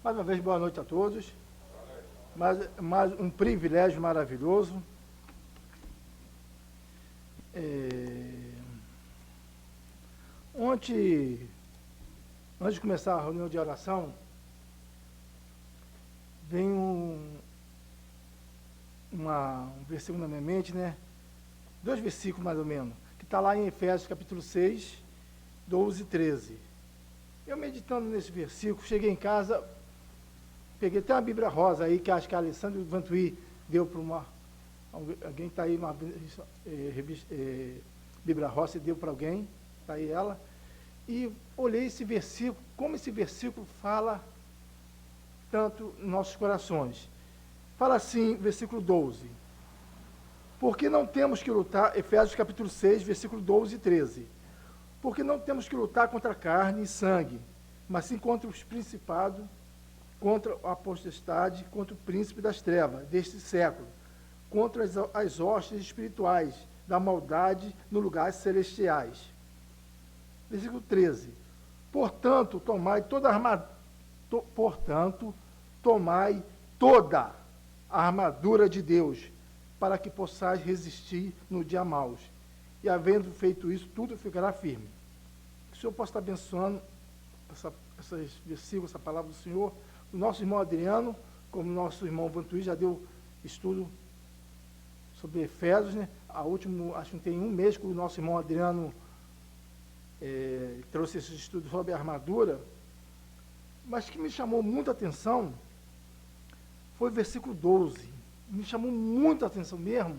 Mais uma vez, boa noite a todos. Mais um privilégio maravilhoso. Ontem, antes de começar a reunião de oração, vem um versículo na minha mente, né? 2 versículos mais ou menos, que está lá em Efésios capítulo 6, 12 e 13. Eu meditando nesse versículo, cheguei em casa, peguei até uma Bíblia rosa aí, que acho que a Alessandra Vantuí deu para alguém está aí, uma Bíblia rosa, deu para alguém, está aí ela, e olhei esse versículo, como esse versículo fala tanto nos nossos corações. Fala assim, versículo 12. Porque não temos que lutar, Efésios capítulo 6, versículo 12 e 13. Porque não temos que lutar contra carne e sangue, mas sim contra os principados, contra a potestade, contra o príncipe das trevas deste século, contra as hostes espirituais da maldade nos lugares celestiais. Versículo 13. Portanto, tomai toda a armadura de Deus, para que possais resistir no dia mau. E havendo feito isso, tudo ficará firme. Que o Senhor possa estar abençoando esses versículos, essa palavra do Senhor. O nosso irmão Adriano, como o nosso irmão Vantuí, já deu estudo sobre Efésios, né? Acho que tem um mês que o nosso irmão Adriano trouxe esse estudo sobre a armadura. Mas que me chamou muita atenção foi o versículo 12. Me chamou muita atenção mesmo,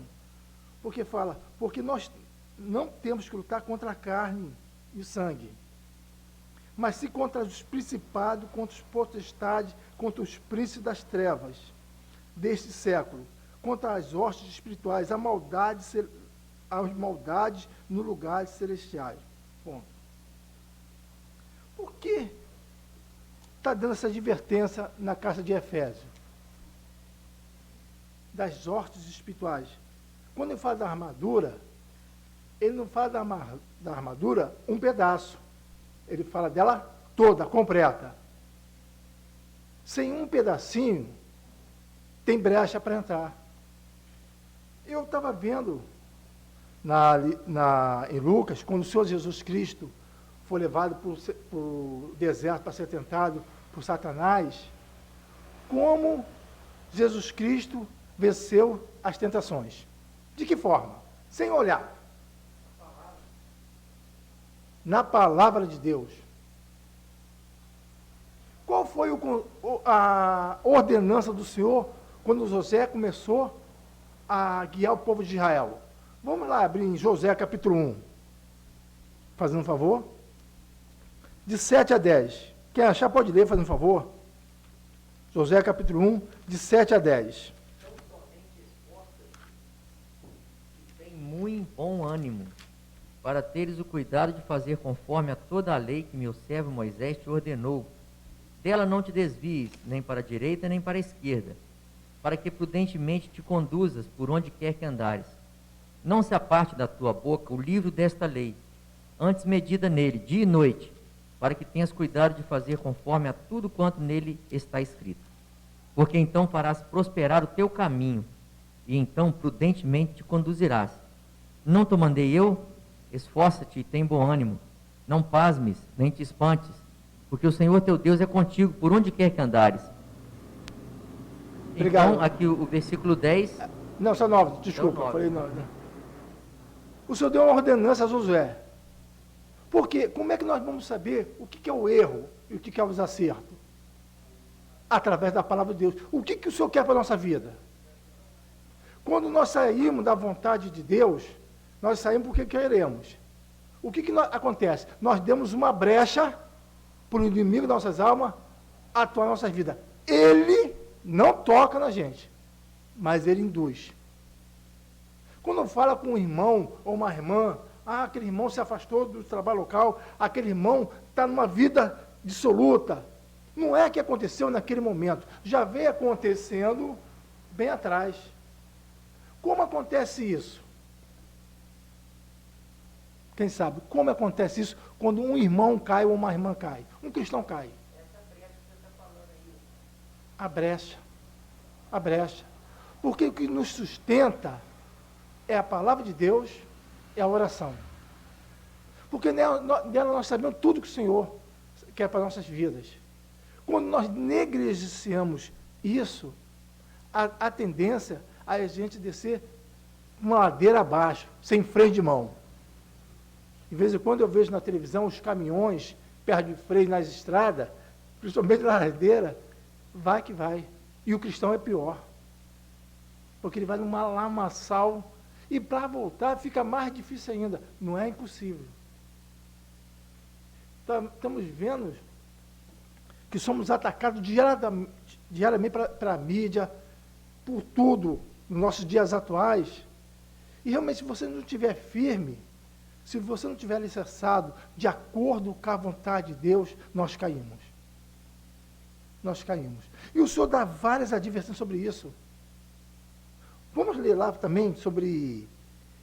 porque fala, porque nós não temos que lutar contra a carne e o sangue, mas sim contra os principados, contra os potestades, contra os príncipes das trevas deste século, contra as hostes espirituais, as maldades nos lugares celestiais. Bom, por que está dando essa advertência na carta de Efésios? Das hostes espirituais. Quando ele fala da armadura, ele não fala da armadura um pedaço. Ele fala dela toda, completa. Sem um pedacinho, tem brecha para entrar. Eu estava vendo em Lucas, quando o Senhor Jesus Cristo foi levado para o deserto para ser tentado por Satanás, como Jesus Cristo venceu as tentações. De que forma? Sem olhar. Na palavra de Deus. Qual foi a ordenança do Senhor quando José começou a guiar o povo de Israel? Vamos lá abrir em Josué capítulo 1. Fazendo um favor. De 7 a 10. Quem achar pode ler, fazendo um favor. Josué capítulo 1, de 7 a 10. Muito bom ânimo, para teres o cuidado de fazer conforme a toda a lei que meu servo Moisés te ordenou. Dela não te desvies, nem para a direita, nem para a esquerda, para que prudentemente te conduzas por onde quer que andares. Não se aparte da tua boca o livro desta lei, antes medita nele, dia e noite, para que tenhas cuidado de fazer conforme a tudo quanto nele está escrito. Porque então farás prosperar o teu caminho, e então prudentemente te conduzirás. Não te mandei eu? Esforça-te e tem bom ânimo. Não pasmes, nem te espantes, porque o Senhor teu Deus é contigo por onde quer que andares. Obrigado. Então, aqui o versículo 10... Não, só 9, desculpa. É o 9. Falei 9. O Senhor deu uma ordenança a Josué. Porque como é que nós vamos saber o que é o erro e o que é os acertos? Através da palavra de Deus. O que o Senhor quer para a nossa vida? Quando nós saímos da vontade de Deus, nós saímos porque queremos. O que acontece? Nós demos uma brecha para o inimigo das nossas almas atuar na nossa vida. Ele não toca na gente, mas ele induz. Quando fala com um irmão ou uma irmã, aquele irmão se afastou do trabalho local, aquele irmão está numa vida dissoluta. Não é que aconteceu naquele momento, já vem acontecendo bem atrás. Como acontece isso? Quem sabe? Como acontece isso quando um irmão cai ou uma irmã cai? Um cristão cai. Essa brecha que você está falando aí, A brecha. A brecha. Porque o que nos sustenta é a palavra de Deus, é a oração. Porque nela nós sabemos tudo que o Senhor quer para nossas vidas. Quando nós negligenciamos isso, a tendência é a gente descer uma ladeira abaixo, sem freio de mão. De vez em quando eu vejo na televisão os caminhões perto de freio nas estradas, principalmente na ladeira, vai que vai. E o cristão é pior. Porque ele vai numa lamaçal e para voltar fica mais difícil ainda. Não é impossível. Estamos vendo que somos atacados diariamente para a mídia, por tudo, nos nossos dias atuais. E realmente, se você não estiver firme, se você não estiver alicerçado de acordo com a vontade de Deus, nós caímos. Nós caímos. E o Senhor dá várias advertências sobre isso. Vamos ler lá também sobre,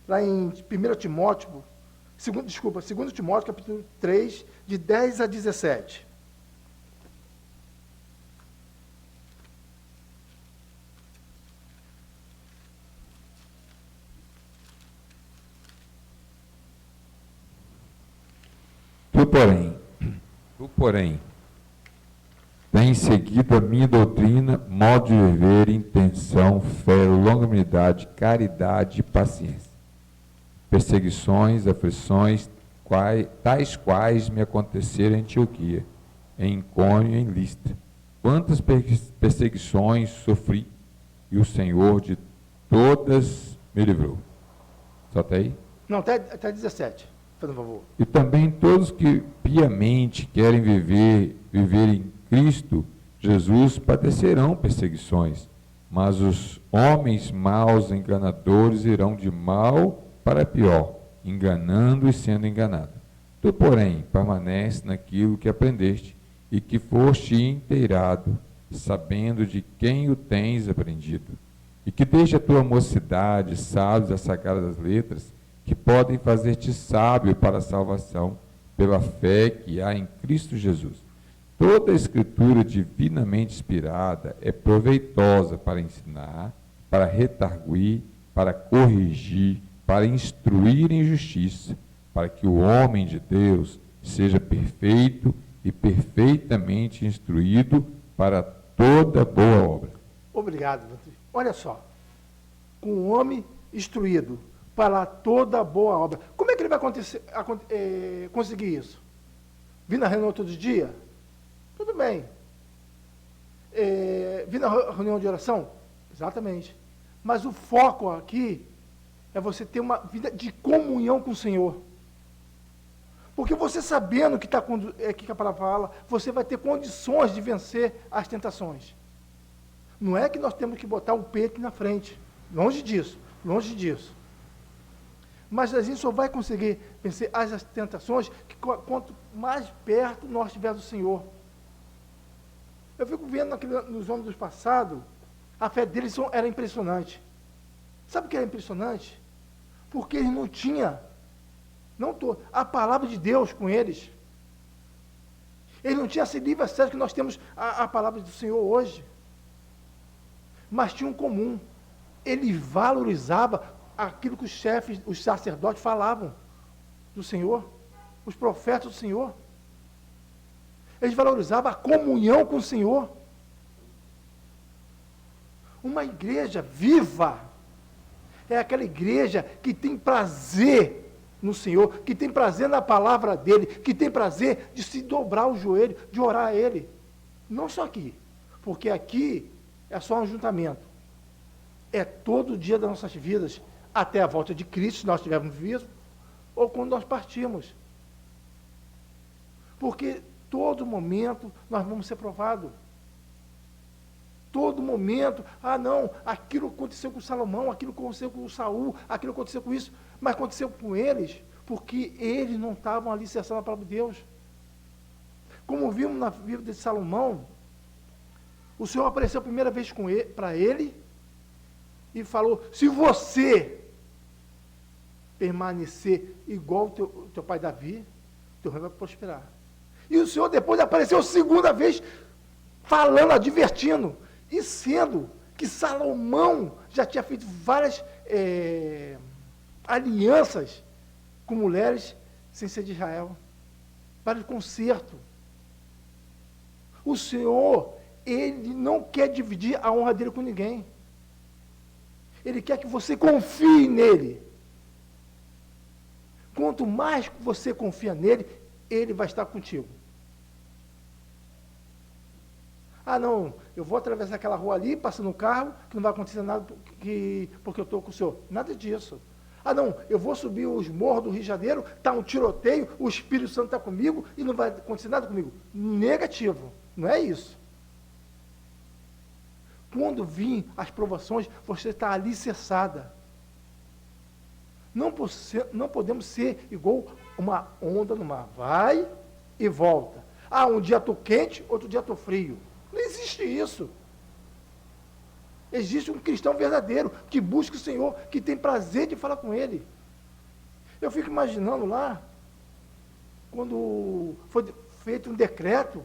lá em 1 Timóteo, 2 Timóteo, capítulo 3, de 10 a 17. Tu, porém, tens seguido a minha doutrina, modo de viver, intenção, fé, longanimidade, caridade e paciência. Perseguições, aflições, tais quais me aconteceram em Antioquia, em Icônio e em Listra. Quantas perseguições sofri, e o Senhor de todas me livrou. Só até aí? Não, até 17, por favor. E também todos que piamente querem viver em Cristo Jesus padecerão perseguições, mas os homens maus, enganadores, irão de mal para pior, enganando e sendo enganado. Tu, porém, permanece naquilo que aprendeste e que foste inteirado, sabendo de quem o tens aprendido, e que desde a tua mocidade sabes as sagradas letras, que podem fazer-te sábio para a salvação, pela fé que há em Cristo Jesus. Toda a Escritura divinamente inspirada é proveitosa para ensinar, para redarguir, para corrigir, para instruir em justiça, para que o homem de Deus seja perfeito e perfeitamente instruído para toda boa obra. Obrigado, Vantuí. Olha só, com o homem instruído para toda boa obra. Como é que ele vai conseguir isso? Vir na reunião todo dia? Tudo bem. Vir na reunião de oração? Exatamente. Mas o foco aqui é você ter uma vida de comunhão com o Senhor. Porque você sabendo que a palavra fala, você vai ter condições de vencer as tentações. Não é que nós temos que botar o peito na frente. Longe disso, longe disso. Mas a gente só vai conseguir vencer as tentações que quanto mais perto nós estivermos do Senhor. Eu fico vendo nos homens do passado, a fé deles era impressionante. Sabe o que era impressionante? Porque eles não tinham a palavra de Deus com eles. Eles não tinham esse livre acesso que nós temos a palavra do Senhor hoje. Mas tinha um comum. Ele valorizava aquilo que os chefes, os sacerdotes falavam do Senhor, os profetas do Senhor. Eles valorizavam a comunhão com o Senhor. Uma igreja viva é aquela igreja que tem prazer no Senhor, que tem prazer na palavra dele, que tem prazer de se dobrar o joelho, de orar a ele. Não só aqui, porque aqui é só um ajuntamento. É todo dia das nossas vidas, até a volta de Cristo, se nós estivermos vivos, ou quando nós partimos. Porque todo momento nós vamos ser provados. Todo momento, não, aquilo aconteceu com Salomão, aquilo aconteceu com Saul, aquilo aconteceu com isso, mas aconteceu com eles, porque eles não estavam alicerçados na palavra de Deus. Como vimos na vida de Salomão, o Senhor apareceu a primeira vez para ele e falou: se você permanecer igual o teu pai Davi, teu reino vai prosperar. E o Senhor depois apareceu a segunda vez falando, advertindo, e sendo que Salomão já tinha feito várias alianças com mulheres sem ser de Israel, vários concertos. O Senhor, Ele não quer dividir a honra dele com ninguém. Ele quer que você confie nele. Quanto mais você confia nele, ele vai estar contigo. Ah, não, eu vou atravessar aquela rua ali, passando o carro, que não vai acontecer nada porque eu estou com o Senhor. Nada disso. Ah, não, eu vou subir os morros do Rio de Janeiro, está um tiroteio, o Espírito Santo está comigo e não vai acontecer nada comigo. Negativo, não é isso. Quando vir as provações, você está alicerçada. Não podemos ser igual uma onda no mar. Vai e volta. Ah, um dia estou quente, outro dia estou frio. Não existe isso. Existe um cristão verdadeiro, que busca o Senhor, que tem prazer de falar com Ele. Eu fico imaginando lá, quando foi feito um decreto,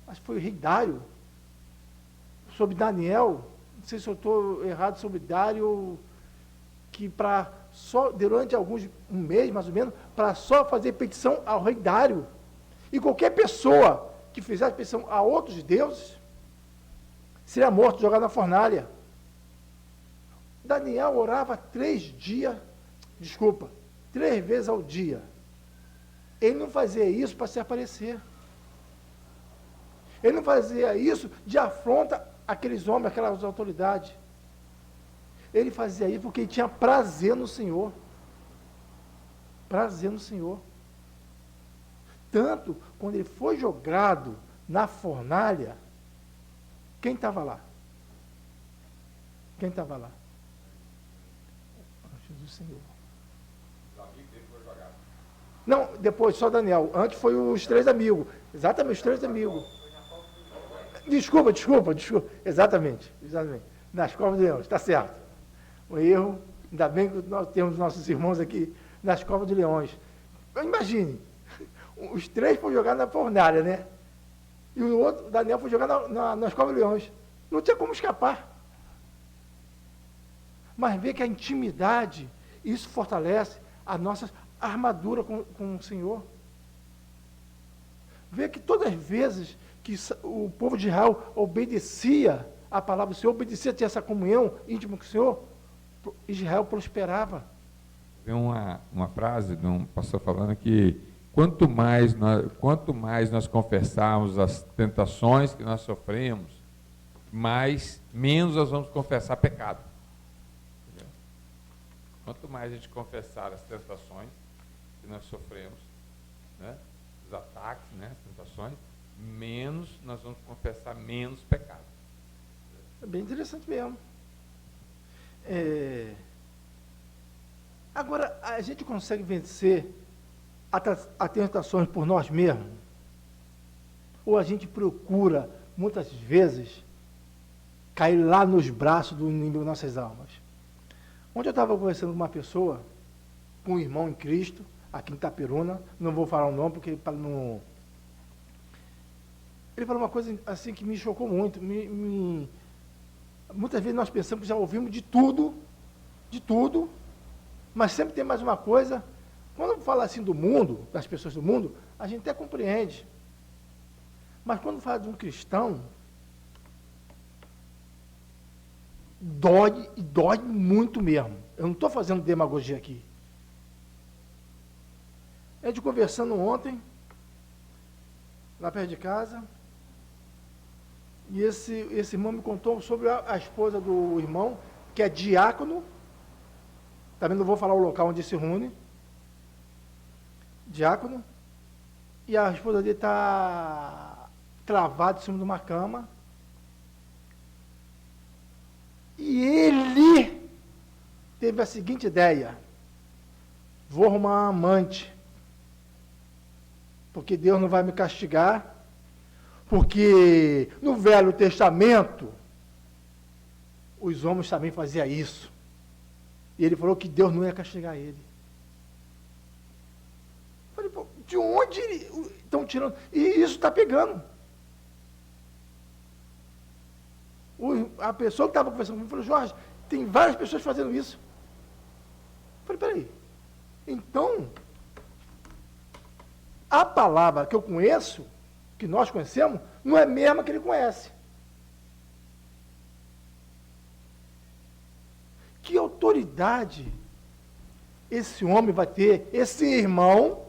acho que foi o rei Dário, sobre Daniel, não sei se eu estou errado sobre Dário, que durante um mês mais ou menos, para só fazer petição ao rei Dário. E qualquer pessoa que fizesse petição a outros deuses, seria morto, jogado na fornalha. Daniel orava 3 vezes ao dia. Ele não fazia isso para se aparecer. Ele não fazia isso de afronta àqueles homens, aquelas autoridades. Ele fazia isso porque ele tinha prazer no Senhor. Prazer no Senhor. Tanto, quando ele foi jogado na fornalha, quem estava lá? Quem estava lá? Anjos do Senhor. Os amigos dele foram jogados. Não, depois só Daniel. Antes foi os 3 amigos. Exatamente, os 3 amigos. Desculpa. Exatamente. Nas covas de leões, está certo. O erro, ainda bem que nós temos nossos irmãos aqui nas covas de leões. Imagine, os 3 foram jogados na fornalha, né? E o outro, Daniel, foi jogado nas covas de leões. Não tinha como escapar. Mas vê que a intimidade, isso fortalece a nossa armadura com o Senhor. Vê que todas as vezes que o povo de Israel obedecia a palavra do Senhor, obedecia a ter essa comunhão íntima com o Senhor, Israel prosperava. Tem uma frase de um pastor falando que quanto mais nós confessarmos as tentações que nós sofremos, menos nós vamos confessar pecado. Entendeu? Quanto mais a gente confessar as tentações que nós sofremos, né, os ataques, né, as tentações, menos nós vamos confessar menos pecado. É bem interessante mesmo. Agora, a gente consegue vencer as tentações por nós mesmos? Ou a gente procura, muitas vezes, cair lá nos braços do inimigo das nossas almas? Ontem eu estava conversando com uma pessoa, com um irmão em Cristo, aqui em Itaperuna, não vou falar o nome, porque para não... Ele falou uma coisa assim que me chocou muito. Muitas vezes nós pensamos que já ouvimos de tudo, mas sempre tem mais uma coisa. Quando fala assim do mundo, das pessoas do mundo, a gente até compreende. Mas quando fala de um cristão, dói, e dói muito mesmo. Eu não estou fazendo demagogia aqui. A gente conversando ontem, lá perto de casa, e esse irmão me contou sobre a esposa do irmão, que é diácono. Também não vou falar o local onde se reúne. Diácono. E a esposa dele está travada em cima de uma cama. E ele teve a seguinte ideia: vou arrumar uma amante, porque Deus não vai me castigar. Porque no Velho Testamento, os homens também faziam isso. E ele falou que Deus não ia castigar ele. Eu falei, pô, de onde estão tirando? E isso está pegando. a pessoa que estava conversando comigo falou, Jorge, tem várias pessoas fazendo isso. Eu falei, peraí. Então, a palavra que eu conheço, que nós conhecemos, não é a mesma que ele conhece. Que autoridade esse homem vai ter, esse irmão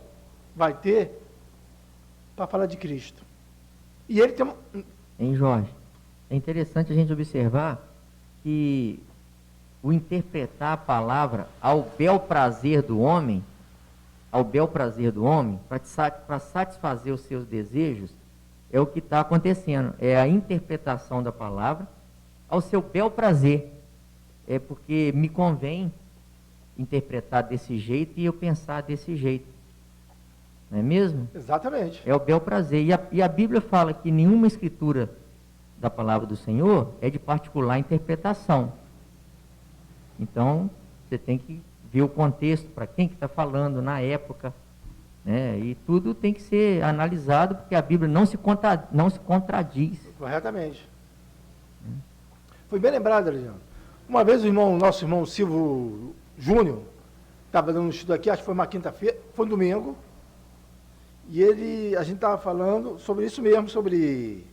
vai ter para falar de Cristo? E ele tem uma... Hein, Jorge? É interessante a gente observar que o interpretar a palavra ao bel prazer do homem, para satisfazer os seus desejos, é o que está acontecendo. É a interpretação da palavra ao seu bel prazer. É porque me convém interpretar desse jeito e eu pensar desse jeito. Não é mesmo? Exatamente. É o bel prazer. E a Bíblia fala que nenhuma escritura da palavra do Senhor é de particular interpretação. Então, você tem que ver o contexto, para quem que está falando, na época, né? E tudo tem que ser analisado, porque a Bíblia não se contradiz. Corretamente. Foi bem lembrado, Alexandre. Uma vez nosso irmão Silvio Júnior, estava dando um estudo aqui, acho que foi uma quinta-feira, foi um domingo, e a gente estava falando sobre isso mesmo, sobre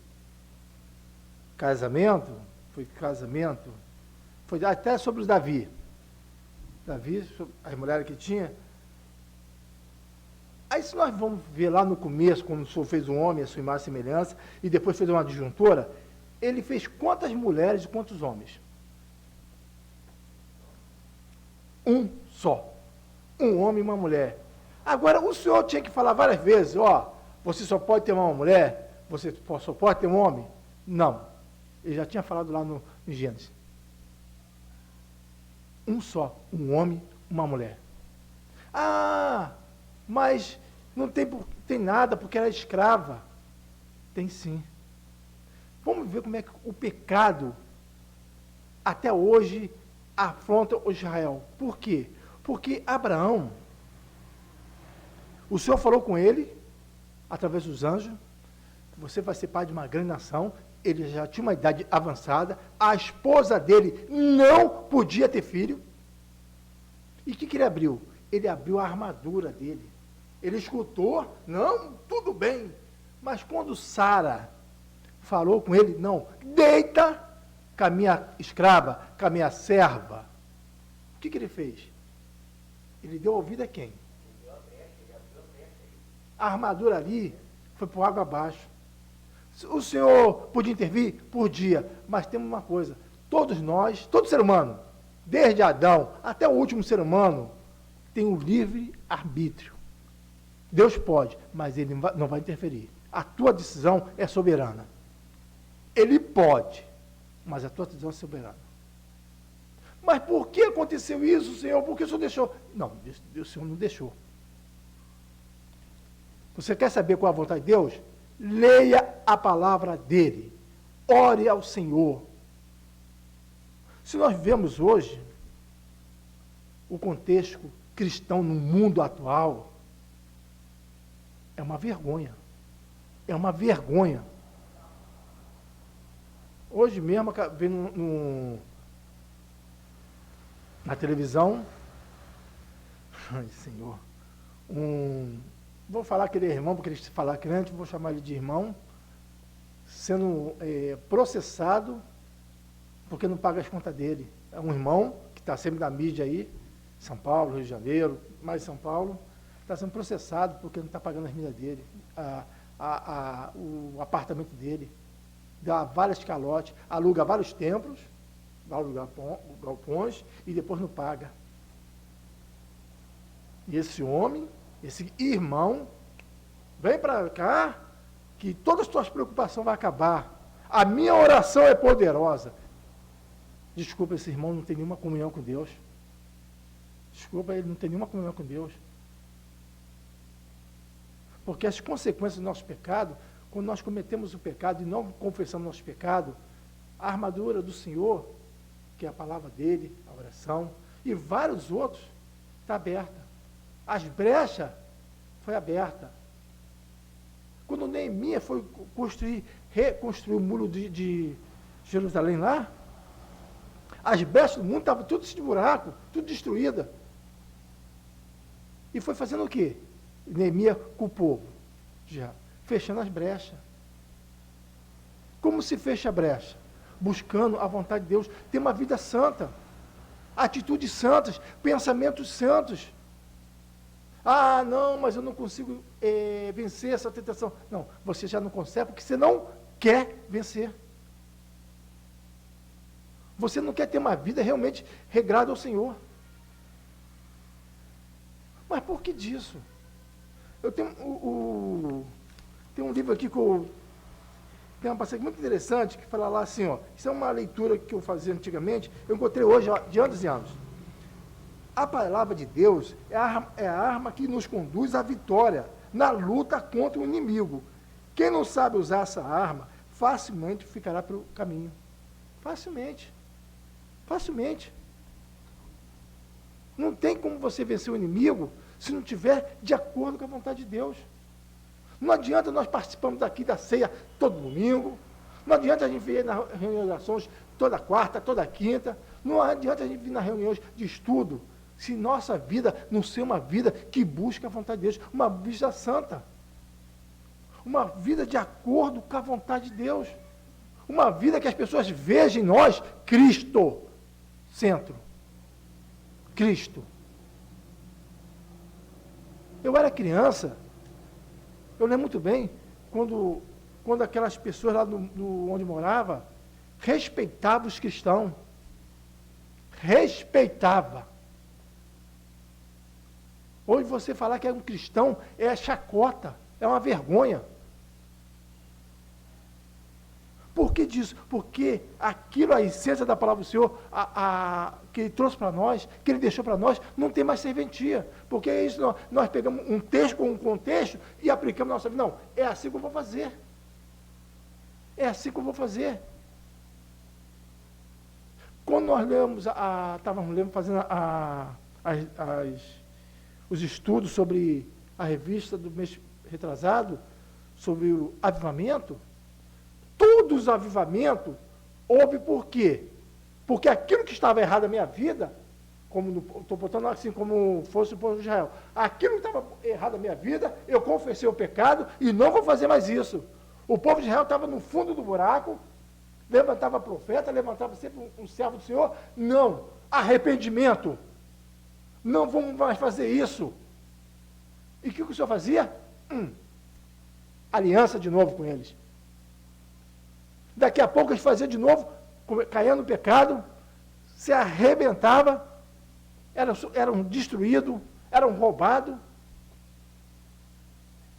casamento, foi até sobre o Davi, as mulheres que tinha. Aí se nós vamos ver lá no começo, quando o Senhor fez um homem, a sua imagem e semelhança, e depois fez uma disjuntora, ele fez quantas mulheres e quantos homens? Um só. Um homem e uma mulher. Agora, o Senhor tinha que falar várias vezes, você só pode ter uma mulher, você só pode ter um homem? Não. Ele já tinha falado lá no Gênesis. Um só, um homem, uma mulher. Ah, mas não tem nada porque ela é escrava. Tem sim. Vamos ver como é que o pecado até hoje afronta o Israel. Por quê? Porque Abraão, o Senhor falou com ele, através dos anjos, que você vai ser pai de uma grande nação. Ele já tinha uma idade avançada, a esposa dele não podia ter filho. E o que ele abriu? Ele abriu a armadura dele. Ele escutou, não, tudo bem. Mas quando Sara falou com ele, não, deita com a minha escrava, com a minha serva. O que ele fez? Ele deu ouvido a quem? A armadura ali foi por água abaixo. O Senhor podia intervir? Podia, mas temos uma coisa, todos nós, todo ser humano, desde Adão até o último ser humano, tem um livre arbítrio. Deus pode, mas Ele não vai interferir. A tua decisão é soberana. Ele pode, mas a tua decisão é soberana. Mas por que aconteceu isso, Senhor? Por que o Senhor deixou? Não, o Senhor não deixou. Você quer saber qual é a vontade de Deus? Leia a palavra dele. Ore ao Senhor. Se nós vemos hoje o contexto cristão no mundo atual, é uma vergonha. É uma vergonha. Hoje mesmo, vendo na televisão, ai, Senhor, vou falar que ele é irmão, porque ele se falar crente, vou chamar ele de irmão, sendo processado porque não paga as contas dele. É um irmão que está sempre na mídia aí, São Paulo, Rio de Janeiro, mais São Paulo, está sendo processado porque não está pagando as milhas dele, o apartamento dele, dá vários calotes, aluga vários templos, vários galpões e depois não paga. E esse homem, esse irmão, vem para cá, que todas as tuas preocupações vão acabar. A minha oração é poderosa. Desculpa, esse irmão não tem nenhuma comunhão com Deus. Desculpa, ele não tem nenhuma comunhão com Deus. Porque as consequências do nosso pecado, quando nós cometemos o pecado e não confessamos nosso pecado, a armadura do Senhor, que é a palavra dele, a oração, e vários outros, está aberta. As brechas foi aberta. Quando Neemias foi reconstruir o muro de Jerusalém lá, As brechas do mundo estavam tudo de buraco, tudo destruída. E foi fazendo o quê? Neemias com o povo, já fechando as brechas. Como se fecha a brecha? Buscando a vontade de Deus, ter uma vida santa, atitudes santas, pensamentos santos. Ah, não, mas eu não consigo vencer essa tentação. Não, você já não consegue porque você não quer vencer. Você não quer ter uma vida realmente regrada ao Senhor. Mas por que disso? Eu tenho tem um livro aqui que tem uma passagem muito interessante que fala lá assim, ó, isso é uma leitura que eu fazia antigamente, eu encontrei hoje, ó, de anos e anos. A palavra de Deus é a arma que nos conduz à vitória na luta contra o inimigo. Quem não sabe usar essa arma, facilmente ficará pelo caminho. Facilmente. Facilmente. Não tem como você vencer o inimigo se não tiver de acordo com a vontade de Deus. Não adianta nós participarmos daqui da ceia todo domingo, não adianta a gente vir nas reuniões de orações toda quarta, toda quinta, não adianta a gente vir nas reuniões de estudo, se nossa vida não ser uma vida que busca a vontade de Deus, uma vida santa, uma vida de acordo com a vontade de Deus, uma vida que as pessoas vejam em nós Cristo, centro, Cristo. Eu era criança, eu lembro muito bem, quando aquelas pessoas lá onde morava, respeitavam os cristãos. Respeitava. Hoje você falar que é um cristão é chacota, é uma vergonha. Por que disso? Porque aquilo, a essência da palavra do Senhor, que Ele trouxe para nós, que Ele deixou para nós, não tem mais serventia. Porque é isso, nós pegamos um texto com um contexto e aplicamos na nossa vida. Não, é assim que eu vou fazer. É assim que eu vou fazer. Quando nós estávamos fazendo os estudos sobre a revista do mês retrasado, sobre o avivamento, todos os avivamentos houve por quê? Porque aquilo que estava errado na minha vida, como estou botando assim como fosse o povo de Israel, aquilo que estava errado na minha vida, eu confessei o pecado e não vou fazer mais isso. O povo de Israel estava no fundo do buraco, levantava profeta, levantava sempre um servo do Senhor. Não, arrependimento. Não vamos mais fazer isso. E o que o Senhor fazia? Aliança de novo com eles. Daqui a pouco eles faziam de novo, caía no pecado, se arrebentava, eram destruídos, eram roubados,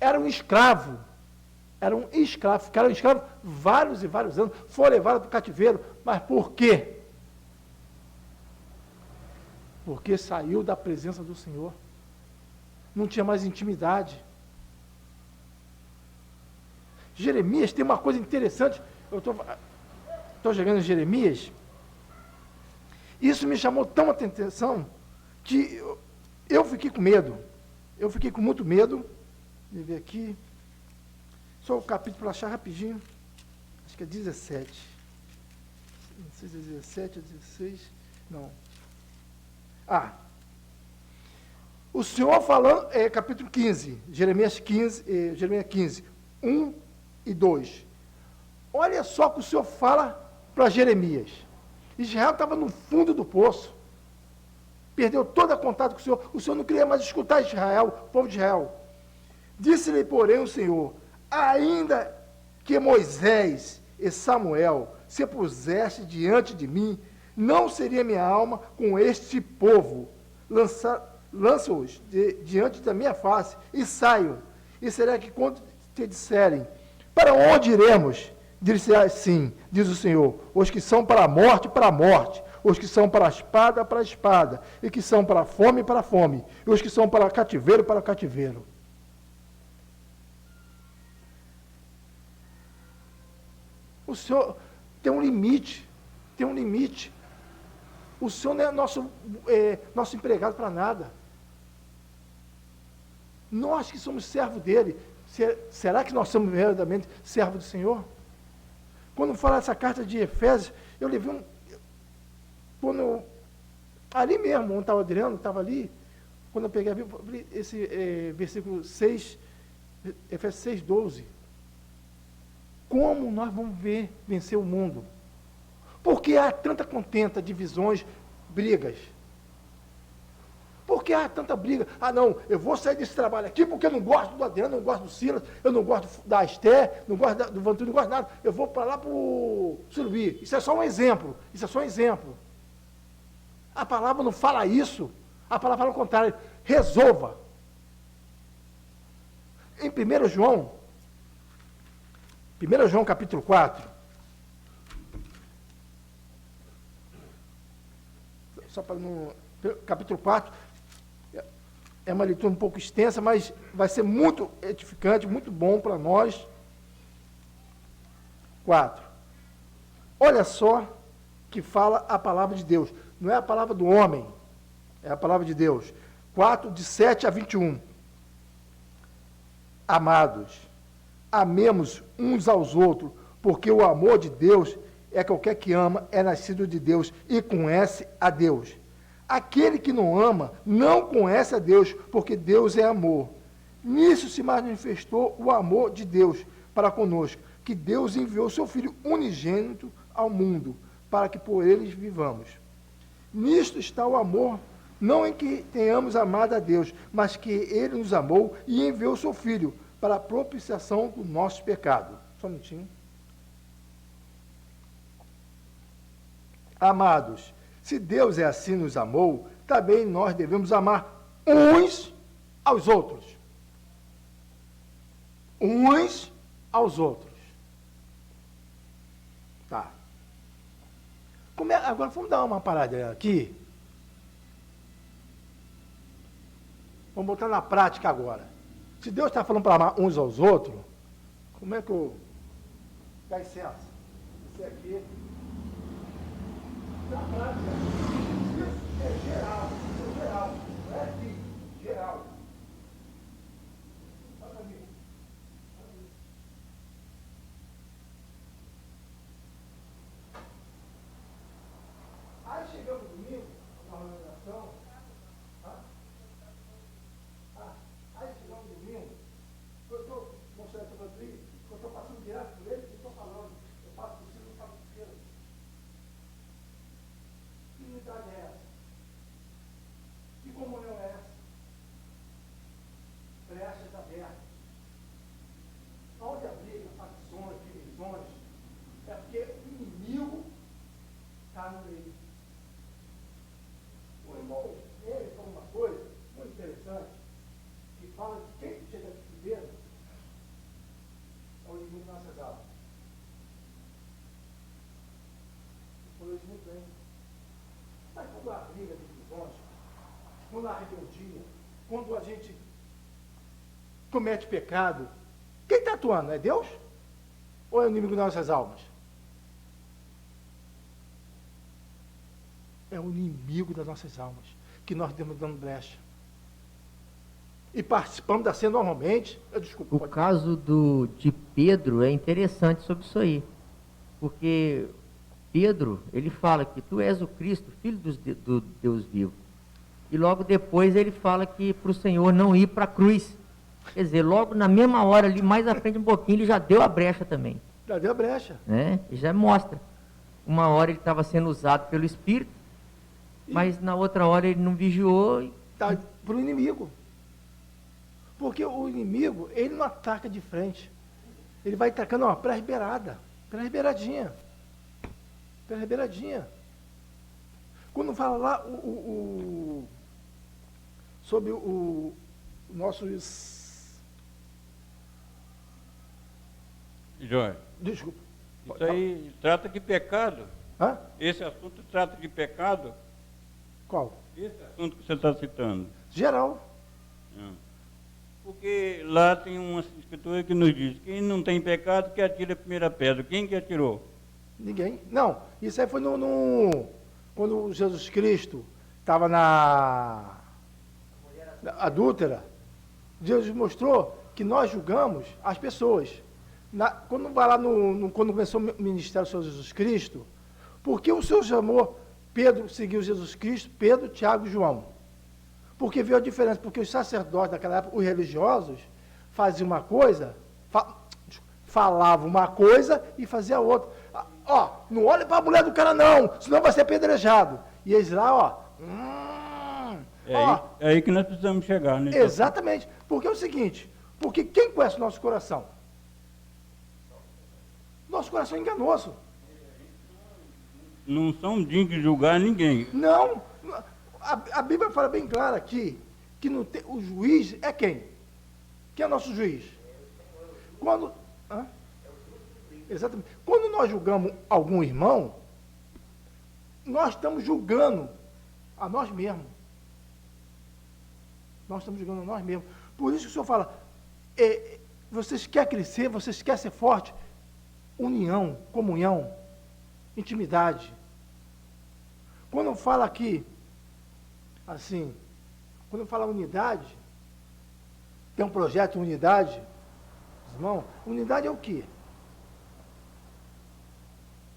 eram escravos. Eram escravos, ficaram escravos vários e vários anos, foram levados para o cativeiro. Mas por quê? Porque saiu da presença do Senhor. Não tinha mais intimidade. Jeremias tem uma coisa interessante. Eu estou chegando em Jeremias. Isso me chamou tão a atenção que eu fiquei com medo. Eu fiquei com muito medo. Deixa eu ver aqui. Só o capítulo para achar rapidinho. Acho que é 17. Não sei se é 17 ou 16. Não. O Senhor falando, capítulo 15, Jeremias 15, 1 e 2. Olha só o que o Senhor fala para Jeremias. Israel estava no fundo do poço. Perdeu todo o contato com o Senhor. O Senhor não queria mais escutar Israel, o povo de Israel. Disse-lhe, porém, o Senhor: ainda que Moisés e Samuel se pusessem diante de mim, não seria minha alma com este povo. Lança-os diante da minha face e saio. E será que quando te disserem, para onde iremos? Dir-se assim, diz o Senhor: os que são para a morte, os que são para a espada, e que são para a fome, e os que são para cativeiro, para cativeiro. O Senhor tem um limite, O Senhor não é nosso empregado para nada. Nós que somos servos dele, será que nós somos verdadeiramente servos do Senhor? Quando fala essa carta de Efésios, eu levei Ali mesmo, onde estava o Adriano, estava ali, quando eu peguei a Bíblia, eu li esse versículo 6, Efésios 6, 12. Como nós vamos vencer o mundo? Por que há tanta contenta, divisões, brigas? Por que há tanta briga? Ah, não, eu vou sair desse trabalho aqui porque eu não gosto do Adriano, eu não gosto do Silas, eu não gosto da Esté, não gosto do Vantuí, não gosto de nada. Eu vou para lá para o Surubi. Isso é só um exemplo. Isso é só um exemplo. A palavra não fala isso. A palavra fala o contrário. Resolva. Em 1 João capítulo 4, só para não... Capítulo 4, é uma leitura um pouco extensa, mas vai ser muito edificante, muito bom para nós. 4. Olha só que fala a palavra de Deus. Não é a palavra do homem, é a palavra de Deus. 4, de 7 a 21. Amados, amemos uns aos outros, porque o amor de Deus é qualquer que ama, é nascido de Deus e conhece a Deus. Aquele que não ama, não conhece a Deus, porque Deus é amor. Nisso se manifestou o amor de Deus para conosco, que Deus enviou seu Filho unigênito ao mundo, para que por eles vivamos. Nisto está o amor, não em que tenhamos amado a Deus, mas que Ele nos amou e enviou seu Filho para a propiciação do nosso pecado. Só um minutinho. Amados, se Deus é assim nos amou, também nós devemos amar uns aos outros. Uns aos outros. Tá. Agora vamos dar uma parada aqui. Vamos botar na prática agora. Se Deus está falando para amar uns aos outros, como é que eu... Dá licença. Esse aqui... Na prática, isso é geral, não é aqui, geral. Olha para mim. Aí chegamos no domingo, na organização, aí chegamos no domingo, eu estou mostrando para vocês, eu estou passando direto por ele e estou falando, eu passo por cima, eu passo por cima. Que unidade é essa? Que comunhão é essa? Brechas abertas. Onde a briga, facções, divisões, é porque o inimigo está no meio. O irmão, ele fala uma coisa muito interessante, que fala que quem chega primeiro é o inimigo das nossas almas. Ele falou isso muito bem. Mas quando há briga, divisões, quando há rebeldia, quando a gente comete pecado, quem está atuando? É Deus? Ou é o inimigo das nossas almas? É o inimigo das nossas almas, que nós temos dando brecha. E participamos da cena normalmente. Desculpa. O caso de Pedro é interessante sobre isso aí. Porque Pedro, ele fala que tu és o Cristo, filho do Deus vivo. E logo depois ele fala que para o Senhor não ir para a cruz. Quer dizer, logo na mesma hora ali, mais à frente um pouquinho, ele já deu a brecha também. Já deu a brecha. Né? E já mostra. Uma hora ele estava sendo usado pelo Espírito, mas na outra hora ele não vigiou. Está para o inimigo. Porque o inimigo, ele não ataca de frente. Ele vai atacando pela beirada, pela beiradinha. Pela beiradinha. Quando fala lá sobre o nossos... Jorge, Desculpa. isso aí trata de pecado. Hã? Esse assunto trata de pecado. Qual? Esse assunto que você está citando. Geral. Porque lá tem uma escritura que nos diz: quem não tem pecado, que atire a primeira pedra. Quem que atirou? Ninguém. Não, isso aí foi quando Jesus Cristo estava na adúltera. Jesus mostrou que nós julgamos as pessoas. Quando vai lá quando começou o ministério do Senhor Jesus Cristo, porque o Senhor chamou Pedro seguiu Jesus Cristo, Pedro, Tiago e João. Porque viu a diferença, porque os sacerdotes daquela época, os religiosos, faziam uma coisa, falavam uma coisa e faziam outra. Ó, não olhe para a mulher do cara não, senão vai ser apedrejado. E eles lá, ó. É aí que nós precisamos chegar, né? Exatamente. Porque é o seguinte, porque quem conhece o nosso coração? Nosso coração é enganoso. Não são dignos de julgar ninguém. Não. A Bíblia fala bem claro aqui que o juiz é quem? Quem é nosso juiz? Quando... Exatamente. Quando nós julgamos algum irmão, nós estamos julgando a nós mesmos. Nós estamos julgando a nós mesmos. Por isso que o Senhor fala, vocês querem crescer, vocês querem ser forte, união, comunhão, intimidade. Quando fala aqui, assim, quando fala unidade, tem um projeto de unidade, irmão, unidade é o quê?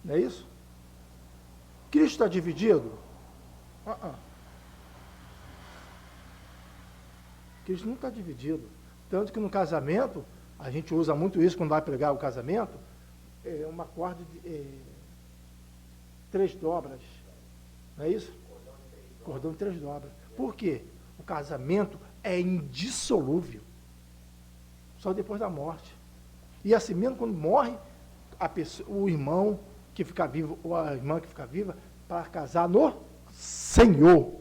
Não é isso? Cristo está dividido? Cristo não está dividido. Tanto que no casamento, a gente usa muito isso quando vai pregar o casamento, é uma corda de 3 dobras. Não é isso? Cordão de 3 dobras. Por quê? O casamento é indissolúvel. Só depois da morte. E assim mesmo, quando morre, o irmão que fica vivo, ou a irmã que fica viva, para casar no Senhor.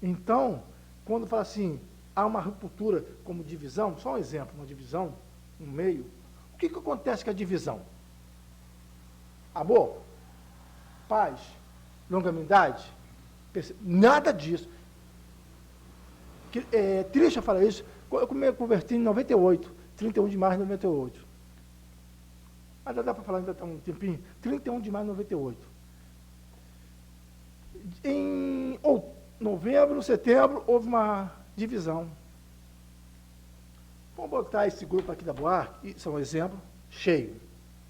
Então, quando fala assim, há uma ruptura como divisão, só um exemplo, uma divisão no meio, o que acontece com a divisão? Amor? Paz? Longanimidade? Nada disso. Triste falar isso. Eu me converti em 98, 31 de março de 98. Ainda dá para falar, ainda está um tempinho. 31 de maio de 98. Em novembro, setembro, houve uma divisão. Vamos botar esse grupo aqui da Buarque, isso é um exemplo, cheio.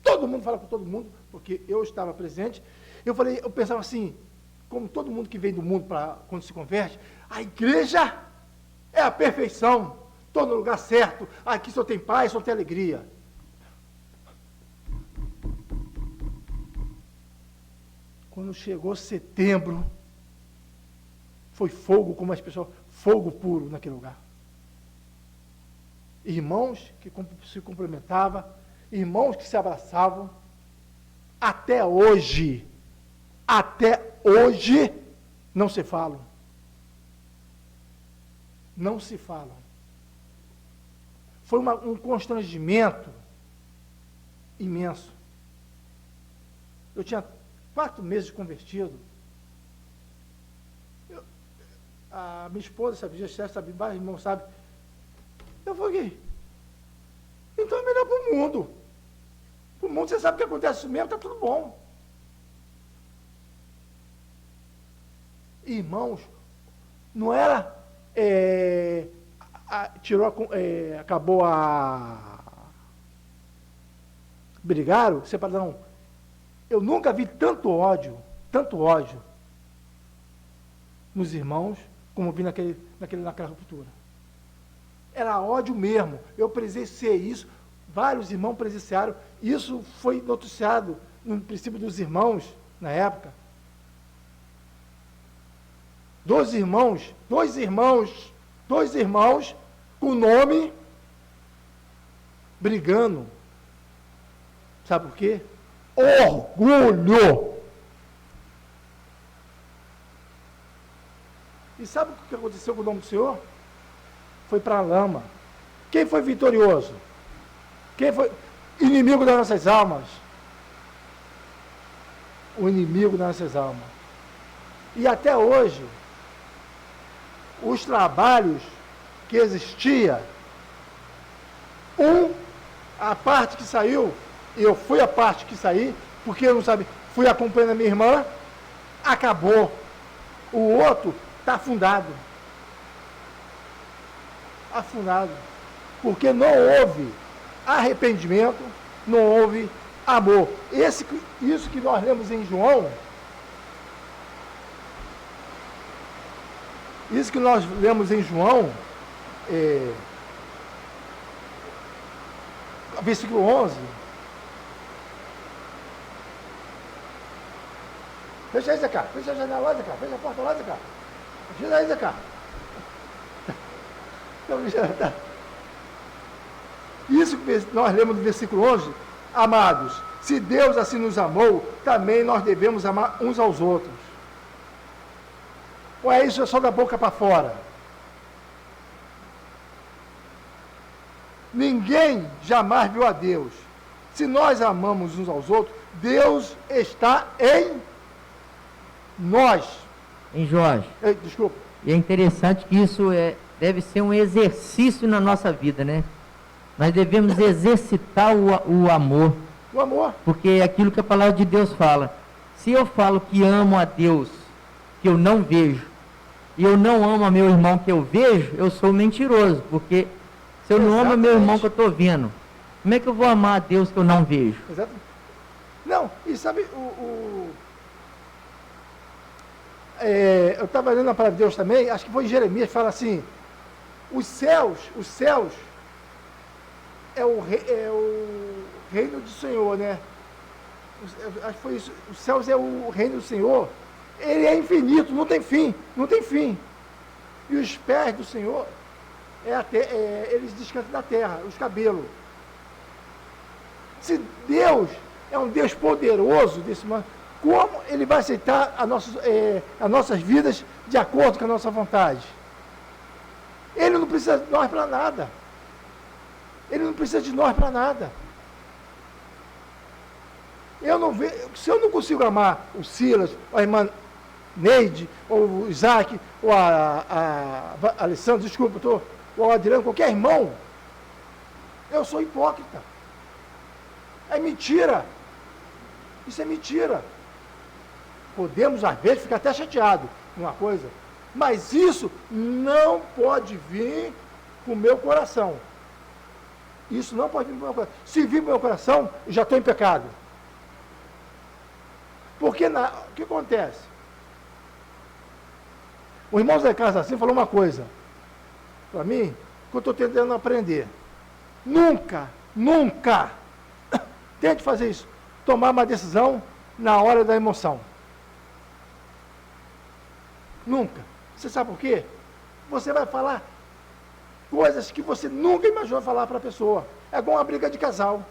Todo mundo fala com todo mundo, porque eu estava presente. Eu pensava assim, como todo mundo que vem do mundo quando se converte, a igreja é a perfeição, estou no lugar certo, aqui só tem paz, só tem alegria. Quando chegou setembro, foi fogo, como as pessoas, fogo puro naquele lugar. Irmãos que se cumprimentavam, irmãos que se abraçavam, até hoje, não se falam. Não se falam. Foi um constrangimento imenso. Eu tinha 4 meses de convertido. A minha esposa sabia, sabe, vários irmãos sabem. Eu falei, então é melhor para o mundo. Para o mundo você sabe o que acontece mesmo, está tudo bom. Irmãos, não era, acabou brigaram, separaram. Eu nunca vi tanto ódio nos irmãos, como vi naquela ruptura. Era ódio mesmo. Eu presenciei isso, vários irmãos presenciaram. Isso foi noticiado no princípio dos irmãos, na época. 2 irmãos com nome, brigando. Sabe por quê? Orgulho! E sabe o que aconteceu com o nome do Senhor? Foi para a lama. Quem foi vitorioso? Quem foi inimigo das nossas almas? O inimigo das nossas almas. E até hoje, os trabalhos que existia, a parte que saiu, eu fui a parte que saí, porque eu não sabia, fui acompanhando a minha irmã, acabou. O outro está afundado. Afundado. Porque não houve arrependimento, não houve amor. Isso que nós lemos em João, Isso que nós lemos em João, versículo 11. Fecha aí, Zé Cá. Fecha a janela lá, Zé Cá. Fecha a porta lá, Zé Cá. Fecha aí, Zé Cá. Isso que nós lemos no versículo 11. Amados, se Deus assim nos amou, também nós devemos amar uns aos outros. Ou é isso só da boca para fora? Ninguém jamais viu a Deus. Se nós amamos uns aos outros, Deus está em nós. Hein, Jorge? Desculpa. E é interessante que isso deve ser um exercício na nossa vida, né? Nós devemos exercitar o amor. O amor. Porque é aquilo que a palavra de Deus fala. Se eu falo que amo a Deus, que eu não vejo, e eu não amo a meu irmão que eu vejo, eu sou mentiroso. Porque se eu não amo meu irmão que eu estou vendo, como é que eu vou amar a Deus que eu não vejo? Exato. Não, e sabe, eu estava lendo a palavra de Deus também, acho que foi em Jeremias, fala assim, os céus é o reino do Senhor, né? Acho que foi isso, os céus é o reino do Senhor, ele é infinito, não tem fim, não tem fim. E os pés do Senhor, eles descansam na terra, os cabelos. Se Deus é um Deus poderoso desse mundo, como Ele vai aceitar as nossas vidas de acordo com a nossa vontade? Ele não precisa de nós para nada. Ele não precisa de nós para nada. Se eu não consigo amar o Silas, a irmã Neide, ou o Isaac, ou a Alessandro, desculpa, ou o Adriano, qualquer irmão, eu sou hipócrita. É mentira. Isso é mentira. Podemos, às vezes, ficar até chateado com uma coisa, mas isso não pode vir para o meu coração. Isso não pode vir para o meu coração. Se vir para o meu coração, eu já estou em pecado. Porque o que acontece? O irmão Zé Carlos assim falou uma coisa para mim, que eu estou tentando aprender. Nunca tente fazer isso. Tomar uma decisão na hora da emoção. Nunca. Você sabe por quê? Você vai falar coisas que você nunca imaginou falar para a pessoa. É igual uma briga de casal.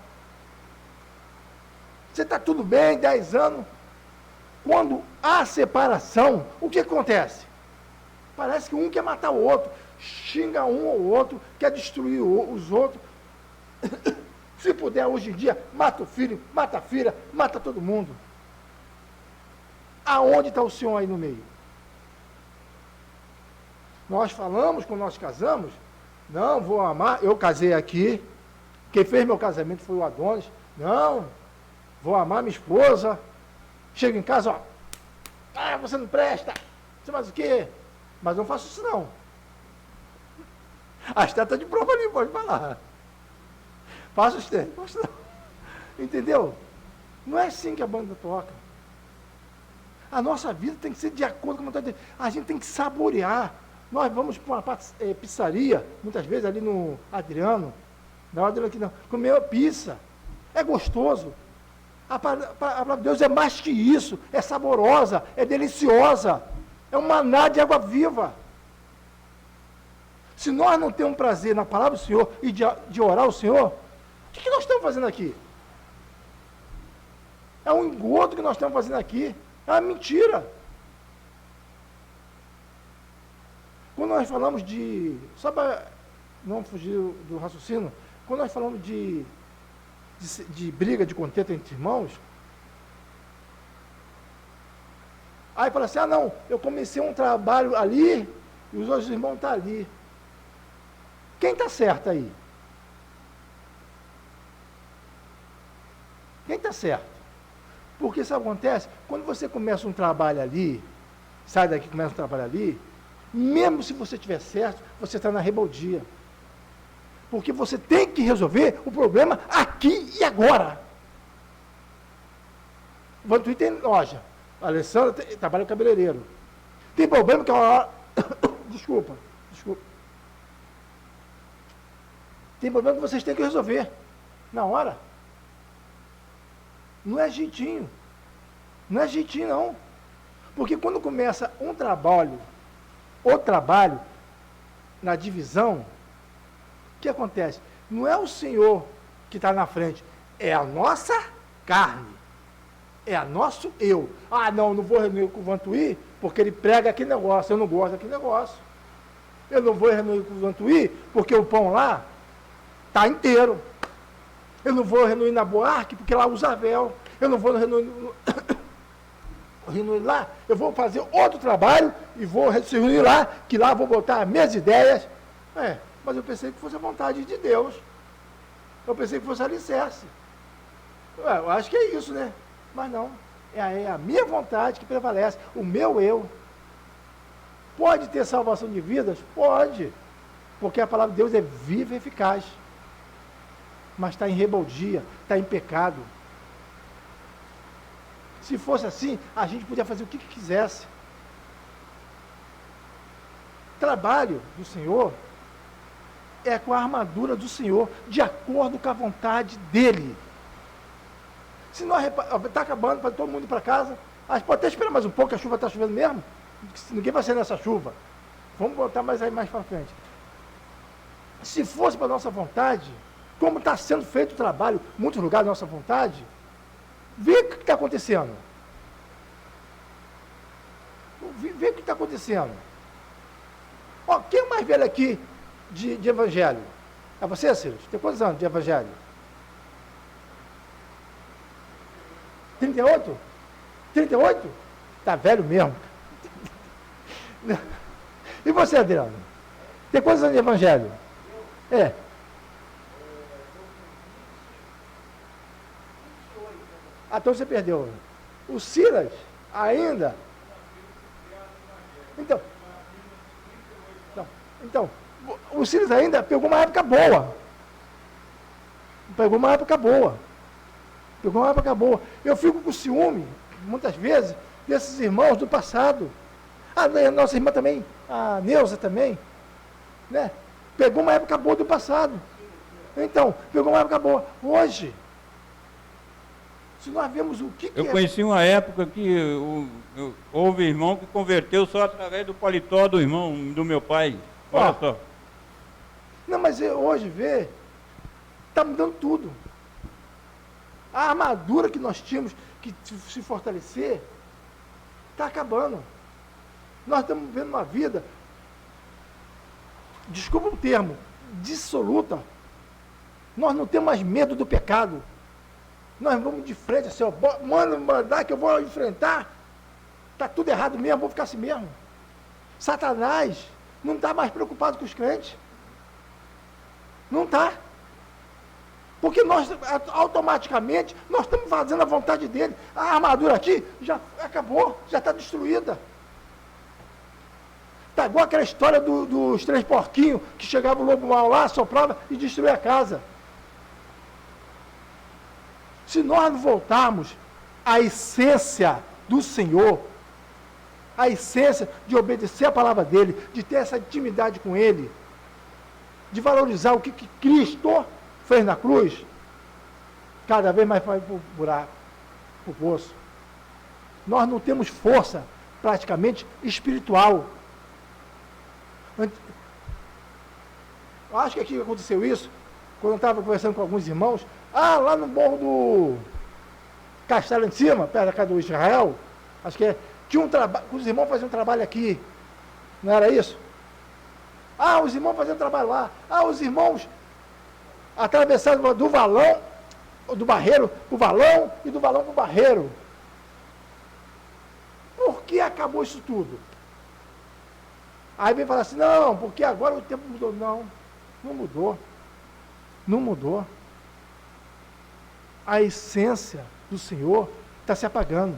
Você está tudo bem, 10 anos. Quando há separação, o que acontece? Parece que um quer matar o outro, xinga um ou outro, quer destruir os outros. Se puder, hoje em dia, mata o filho, mata a filha, mata todo mundo. Aonde está o Senhor aí no meio? Nós falamos, quando nós casamos, não, vou amar, eu casei aqui, quem fez meu casamento foi o Adonis, não, vou amar minha esposa, chego em casa, ó, você não presta, você faz o quê? Mas não faço isso não. A Esther está de prova ali, pode falar. Faço Esther, não faço não. Entendeu? Não é assim que a banda toca. A nossa vida tem que ser de acordo com a vontade de Deus. A gente tem que saborear. Nós vamos para uma pizzaria, muitas vezes ali no Adriano, na hora dele aqui não, comer uma pizza. É gostoso. A palavra de Deus é mais que isso, é saborosa, é deliciosa, é um maná de água viva. Se nós não temos prazer na palavra do Senhor e de orar ao Senhor, o que nós estamos fazendo aqui? É um engodo que nós estamos fazendo aqui, é uma mentira. Quando nós falamos só para não fugir do raciocínio, quando nós falamos de briga, de contento entre irmãos, aí fala assim, não, eu comecei um trabalho ali, e os outros irmãos estão ali. Quem está certo aí? Quem está certo? Porque sabe o que acontece? Quando você começa um trabalho ali, sai daqui e começa um trabalho ali, mesmo se você estiver certo, você está na rebeldia. Porque você tem que resolver o problema aqui e agora. O Vantuí tem loja. A Alessandra trabalha com cabeleireiro. Tem problema que desculpa. Tem problema que vocês têm que resolver na hora. Não é jeitinho. Não é jeitinho, não. Porque quando começa o trabalho, na divisão, o que acontece? Não é o Senhor que está na frente, é a nossa carne. É nosso eu. Ah, não vou reunir com o Vantuí, porque ele prega aquele negócio, eu não gosto daquele negócio. Eu não vou reunir com o Vantuí, porque o pão lá está inteiro. Eu não vou reunir na Boarque, porque lá usa véu. Eu não vou reunir lá, eu vou fazer outro trabalho e vou se reunir lá, que lá eu vou botar as minhas ideias. Mas eu pensei que fosse a vontade de Deus. Eu pensei que fosse alicerce. Eu acho que é isso, né? Mas não, é a minha vontade que prevalece, o meu eu. Pode ter salvação de vidas? Pode, porque a palavra de Deus é viva e eficaz. Mas está em rebeldia, está em pecado. Se fosse assim, a gente podia fazer o que quisesse. Trabalho do Senhor é com a armadura do Senhor, de acordo com a vontade dEle. Se nós está acabando, para todo mundo ir para casa, a gente pode até esperar mais um pouco, a chuva está chovendo mesmo, ninguém vai sair nessa chuva. Vamos botar mais para frente. Se fosse para a nossa vontade, como está sendo feito o trabalho, em muitos lugares da nossa vontade, vê o que está acontecendo. Vê o que está acontecendo. Ó, quem é o mais velho aqui de evangelho? É você, Ciro? Tem quantos anos de evangelho? 38? 38? Está velho mesmo. E você, Adriano? Tem quantos anos de evangelho? Então você perdeu. O Silas ainda. Então, o Silas ainda pegou uma época boa. Eu fico com ciúme, muitas vezes, desses irmãos do passado. A nossa irmã também, a Neuza também, né? Pegou uma época boa do passado. Então, pegou uma época boa. Hoje, se nós vemos o que eu conheci uma época que houve irmão que converteu só através do paletó do irmão, do meu pai. Olha só. Não, mas hoje, está mudando tudo. A armadura que nós tínhamos que se fortalecer, está acabando. Nós estamos vivendo uma vida, desculpa o termo, dissoluta. Nós não temos mais medo do pecado. Nós vamos de frente, assim, ó, mandar que eu vou enfrentar. Está tudo errado mesmo, vou ficar assim mesmo. Satanás não está mais preocupado com os crentes. Não está. Porque nós, automaticamente, nós estamos fazendo a vontade dele. A armadura aqui já acabou, já está destruída. Está igual aquela história dos 3 porquinhos, que chegava o lobo mau lá, soprava e destruía a casa. Se nós não voltarmos à essência do Senhor, a essência de obedecer a palavra dele, de ter essa intimidade com ele, de valorizar o que Cristo fez na cruz, cada vez mais vai para o buraco, para o poço. Nós não temos força, praticamente, espiritual. Eu acho que aqui aconteceu isso, quando eu estava conversando com alguns irmãos, lá no morro do Castelo em cima, perto da casa do Israel, acho que tinha um trabalho, os irmãos faziam um trabalho aqui, não era isso? Os irmãos faziam trabalho lá, os irmãos atravessaram do valão, do barreiro para o valão, e do valão para o barreiro. Por que acabou isso tudo? Aí vem falar assim, não, porque agora o tempo mudou. Não mudou. Não mudou. A essência do Senhor está se apagando.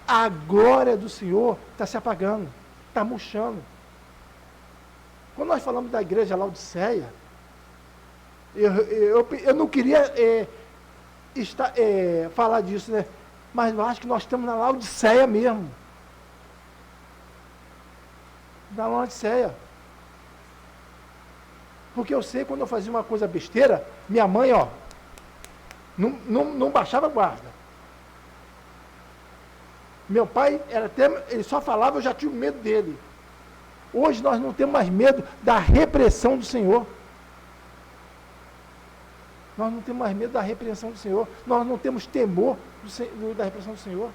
A glória do Senhor está se apagando. Está murchando. Quando nós falamos da igreja Laodiceia, eu não queria falar disso, né? Mas eu acho que nós estamos na Laodiceia mesmo. Na Laodiceia. Porque eu sei, quando eu fazia uma coisa besteira, minha mãe, ó, não baixava a guarda. Meu pai, ele só falava, eu já tinha medo dele. Hoje nós não temos mais medo da repressão do Senhor. Nós não temos mais medo da repreensão do Senhor. Nós não temos temor da repressão do Senhor.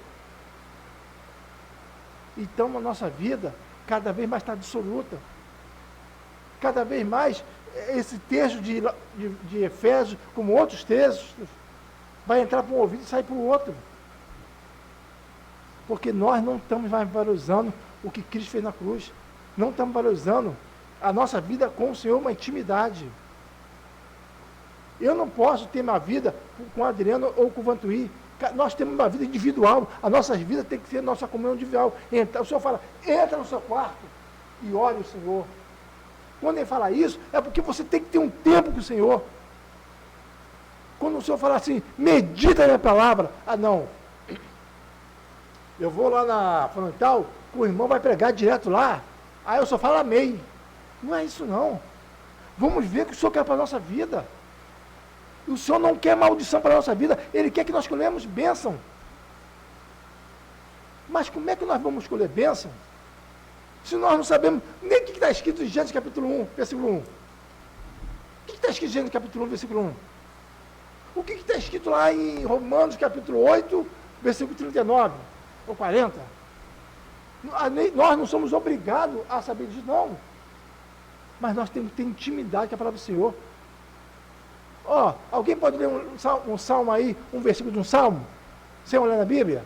Então a nossa vida cada vez mais está dissoluta. Cada vez mais esse texto de Efésios, como outros textos, vai entrar para um ouvido e sair para o outro. Porque nós não estamos mais valorizando o que Cristo fez na cruz. Não estamos valorizando a nossa vida com o Senhor, uma intimidade. Eu não posso ter uma vida com o Adriano ou com o Vantuí. Nós temos uma vida individual. A nossa vida tem que ser nossa comunhão individual. O Senhor fala, entra no seu quarto e ore o Senhor. Quando ele fala isso, é porque você tem que ter um tempo com o Senhor. Quando o Senhor fala assim, medita na minha palavra. Ah, não. Eu vou lá na frontal, o irmão vai pregar direto lá. Aí eu só falo amém. Não é isso não. Vamos ver o que o Senhor quer para a nossa vida. O Senhor não quer maldição para a nossa vida. Ele quer que nós escolhemos bênção. Mas como é que nós vamos escolher bênção? Se nós não sabemos nem o que está escrito em Gênesis capítulo 1, versículo 1. O que está escrito em Gênesis capítulo 1, versículo 1? O que está escrito lá em Romanos capítulo 8, versículo 39 ou 40? Nós não somos obrigados a saber disso, não. Mas nós temos que ter intimidade com a palavra do Senhor. Ó, alguém pode ler um salmo aí, um versículo de um salmo, sem olhar na Bíblia?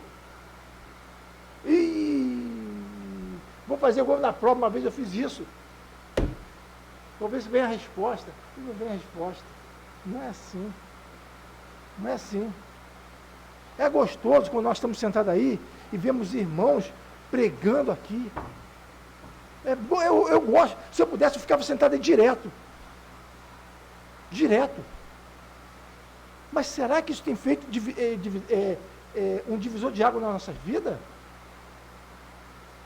Vou fazer igual na prova, uma vez eu fiz isso. Vou ver se vem a resposta. E não vem a resposta. Não é assim. Não é assim. É gostoso quando nós estamos sentados aí e vemos irmãos pregando aqui. Eu gosto. Se eu pudesse, eu ficava sentado aí direto. Direto. Mas será que isso tem feito um divisor de água na nossa vida?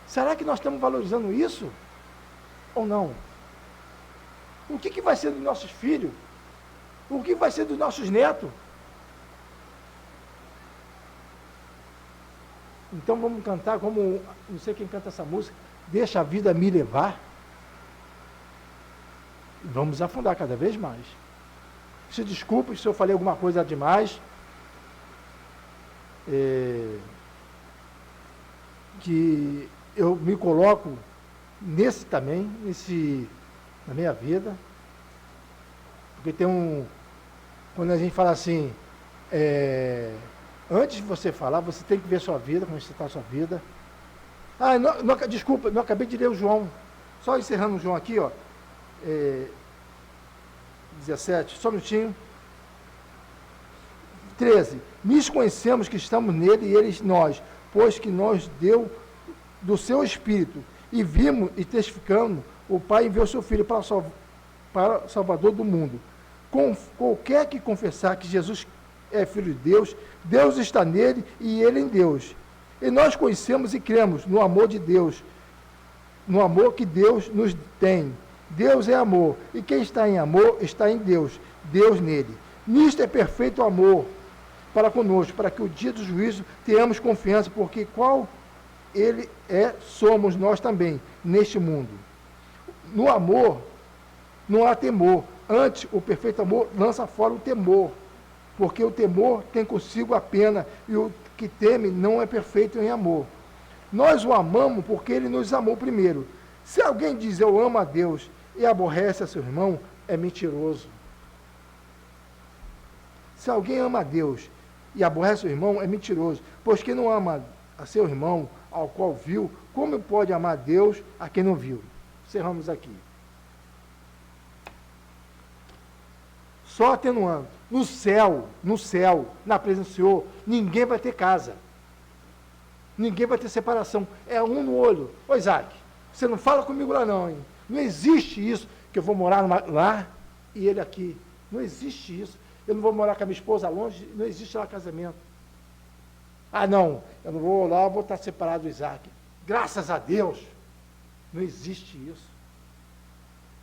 Será que nós estamos valorizando isso? Ou não? O que vai ser dos nossos filhos? O que vai ser dos nossos netos? Então vamos cantar como, não sei quem canta essa música, deixa a vida me levar. Vamos afundar cada vez mais. Se desculpe se eu falei alguma coisa demais. Que eu me coloco nesse também, na minha vida. Porque tem quando a gente fala assim, antes de você falar, você tem que ver sua vida, como está a sua vida. Desculpa, não acabei de ler o João. Só encerrando o João aqui, ó. 17, só um minutinho. 13. Nisso conhecemos que estamos nele e ele nós, pois que nos deu do seu Espírito. E vimos e testificamos, o Pai enviou seu Filho para o Salvador do mundo. Qualquer que confessar que Jesus é Filho de Deus, Deus está nele e ele em Deus. E nós conhecemos e cremos no amor de Deus, no amor que Deus nos tem. Deus é amor, e quem está em amor está em Deus, Deus nele. Nisto é perfeito amor para conosco, para que o dia do juízo tenhamos confiança, porque qual ele é, somos nós também, neste mundo. No amor não há temor, antes o perfeito amor lança fora o temor, porque o temor tem consigo a pena, e o que teme não é perfeito em amor. Nós o amamos porque ele nos amou primeiro. Se alguém diz eu amo a Deus e aborrece a seu irmão, é mentiroso. Se alguém ama a Deus e aborrece o irmão, é mentiroso. Pois quem não ama a seu irmão, ao qual viu, como pode amar a Deus a quem não viu? Encerramos aqui. Só atenuando. No céu, na presença do Senhor, ninguém vai ter casa. Ninguém vai ter separação. É um no olho. Ô Isaac, você não fala comigo lá não, hein? Não existe isso, que eu vou morar lá e ele aqui. Não existe isso. Eu não vou morar com a minha esposa longe, não existe lá casamento. Ah, não, eu não vou lá, eu vou estar separado do Isaac. Graças a Deus, não existe isso.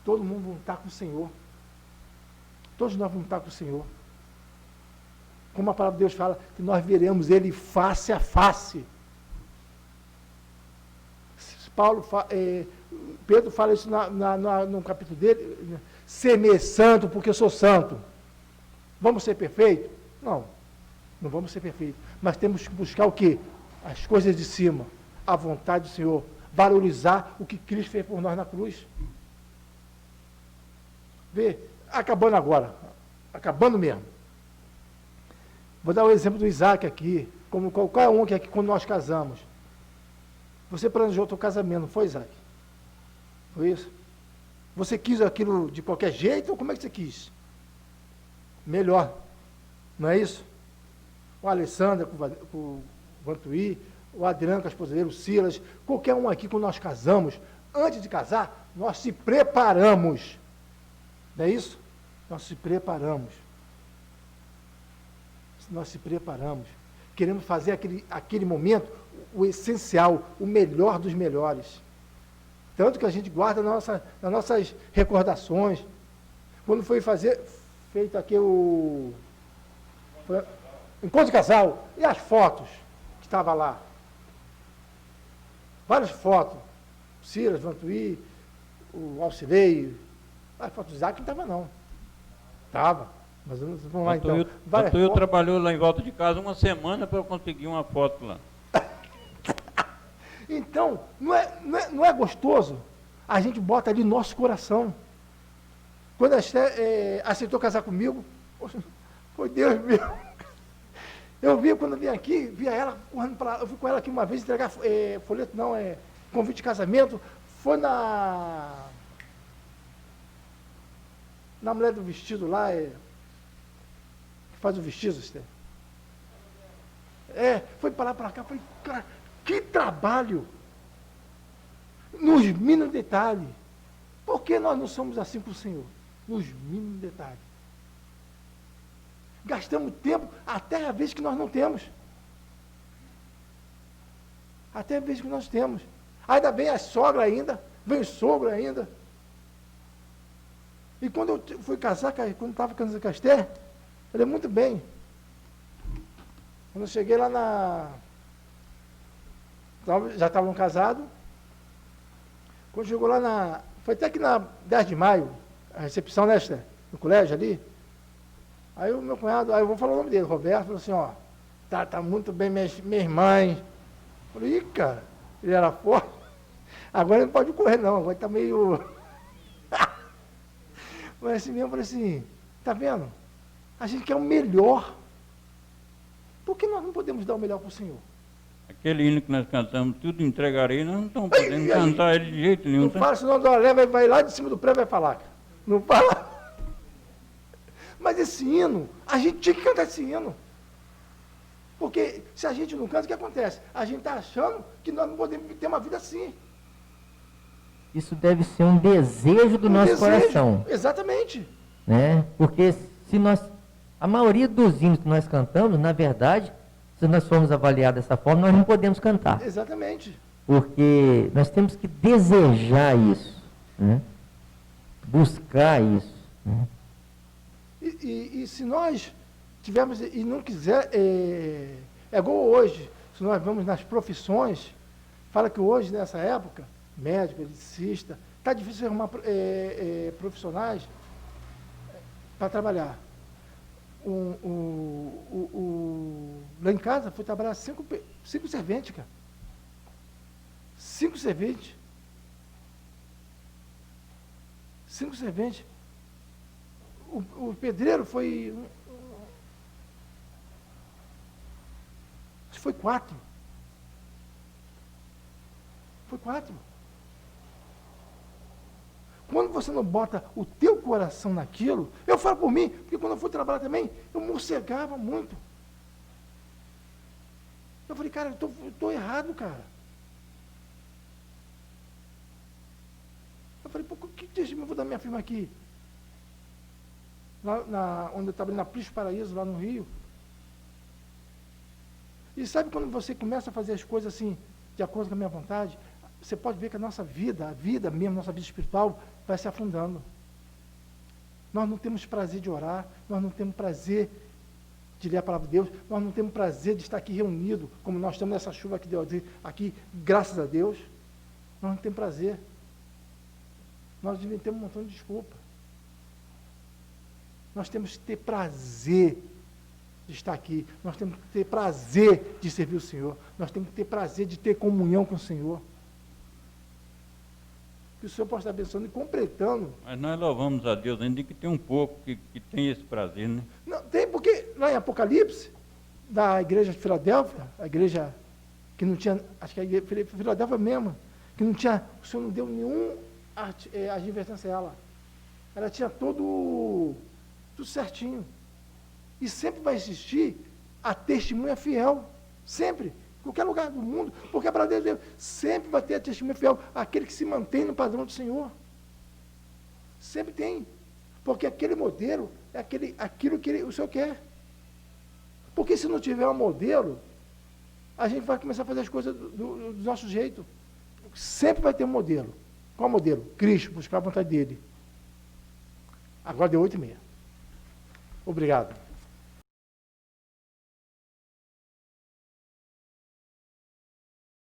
Todo mundo vai estar com o Senhor. Todos nós vamos estar com o Senhor. Como a palavra de Deus fala, que nós veremos Ele face a face. Pedro fala isso no capítulo dele, ser-me santo porque eu sou santo. Vamos ser perfeitos? Não, não vamos ser perfeitos. Mas temos que buscar o quê? As coisas de cima, a vontade do Senhor, valorizar o que Cristo fez por nós na cruz. Vê, acabando agora, acabando mesmo. Vou dar o exemplo do Isaac aqui, como qualquer um que aqui quando nós casamos. Você planejou o teu casamento, não foi, Isaac? Foi isso? Você quis aquilo de qualquer jeito ou como é que você quis? Melhor, não é isso? O Alessandro com o Vantuí, o Adriano com a esposa dele, o Silas, qualquer um aqui, quando nós casamos, antes de casar, nós se preparamos. Não é isso? Nós se preparamos. Nós se preparamos. Queremos fazer aquele momento o essencial, o melhor dos melhores. Tanto que a gente guarda nas nossas recordações. Quando foi feito aqui o encontro de casal, e as fotos que estavam lá? Várias fotos. Silas, Vantuí, o Alcirei, as fotos do Isaac não estava não. Estava. Mas vamos lá então. Vantuí trabalhou lá em volta de casa uma semana para eu conseguir uma foto lá. Então, não é gostoso? A gente bota ali nosso coração. Quando a Esther aceitou casar comigo, foi Deus meu. Eu vi, quando eu vim aqui, via ela correndo para lá. Eu fui com ela aqui uma vez entregar folheto, não, convite de casamento. Foi na mulher do vestido lá, que faz o vestido, Esther. Foi para lá, para cá. Falei, cara, que trabalho! Nos mínimos detalhes. Por que nós não somos assim com o Senhor? Nos mínimos detalhes. Gastamos tempo até a vez que nós não temos. Até a vez que nós temos. Ainda vem a sogra ainda, vem o sogro ainda. E quando eu fui casar, quando estava casando com a Esther, eu falei, muito bem. Quando eu cheguei lá já estavam casados. Quando chegou lá foi até que na 10 de maio, a recepção, né, Esther? No colégio ali. Aí o meu cunhado, eu vou falar o nome dele, Roberto, falou assim, ó, tá muito bem minhas irmãs. Eu falei, cara, ele era forte. Agora ele não pode correr não, agora está meio... Mas assim mesmo, eu falei assim, tá vendo? A gente quer o melhor. Por que nós não podemos dar o melhor para o Senhor? Aquele hino que nós cantamos, tudo entregarei, nós não estamos podendo cantar ele de jeito nenhum. Não fala, senão a dona Léa vai lá de cima do prédio e vai falar. Cara. Não fala. Mas esse hino, a gente tinha que cantar esse hino. Porque se a gente não canta, o que acontece? A gente está achando que nós não podemos ter uma vida assim. Isso deve ser um desejo do nosso coração. Exatamente. Né? Porque a maioria dos hinos que nós cantamos, na verdade, se nós formos avaliar dessa forma, nós não podemos cantar. Exatamente. Porque nós temos que desejar isso, né? Buscar isso. Né? E se nós tivermos e não quiser, é igual hoje, se nós vamos nas profissões, fala que hoje, nessa época, médico, eletricista, está difícil arrumar profissionais para trabalhar. Lá em casa, fui trabalhar 5 serventes, cara. 5 serventes. 5 serventes. O pedreiro foi... Acho que foi 4. Foi 4. Quando você não bota o teu coração naquilo, eu falo por mim, porque quando eu fui trabalhar também, eu morcegava muito. Eu falei, cara, eu estou errado, cara. Eu falei, pô, o que deixa eu vou dar minha firma aqui? Lá onde eu trabalhei, na Prisco Paraíso, lá no Rio. E sabe quando você começa a fazer as coisas assim, de acordo com a minha vontade, você pode ver que a nossa vida, mesmo, nossa vida espiritual, vai se afundando. Nós não temos prazer de orar, nós não temos prazer de ler a palavra de Deus, nós não temos prazer de estar aqui reunido, como nós estamos nessa chuva que deu aqui, graças a Deus. Nós não temos prazer. Nós inventamos um montão de desculpa. Nós temos que ter prazer de estar aqui. Nós temos que ter prazer de servir o Senhor. Nós temos que ter prazer de ter comunhão com o Senhor. Que o Senhor possa estar abençoando e completando. Mas nós louvamos a Deus, ainda que tem um pouco que tem esse prazer, né? Não, tem porque lá em Apocalipse, da igreja de Filadélfia, a igreja que não tinha, acho que a igreja de Filadélfia mesmo, que não tinha, o Senhor não deu nenhum advertência a ela. Ela tinha tudo certinho. E sempre vai existir a testemunha fiel. Sempre. Em qualquer lugar do mundo. Porque a palavra de Deus sempre vai ter a testemunha fiel. Aquele que se mantém no padrão do Senhor. Sempre tem. Porque aquele modelo é aquilo que o Senhor quer. Porque se não tiver um modelo, a gente vai começar a fazer as coisas do nosso jeito. Sempre vai ter um modelo. Qual modelo? Cristo, buscar a vontade dele. Agora deu 8h30. Obrigado.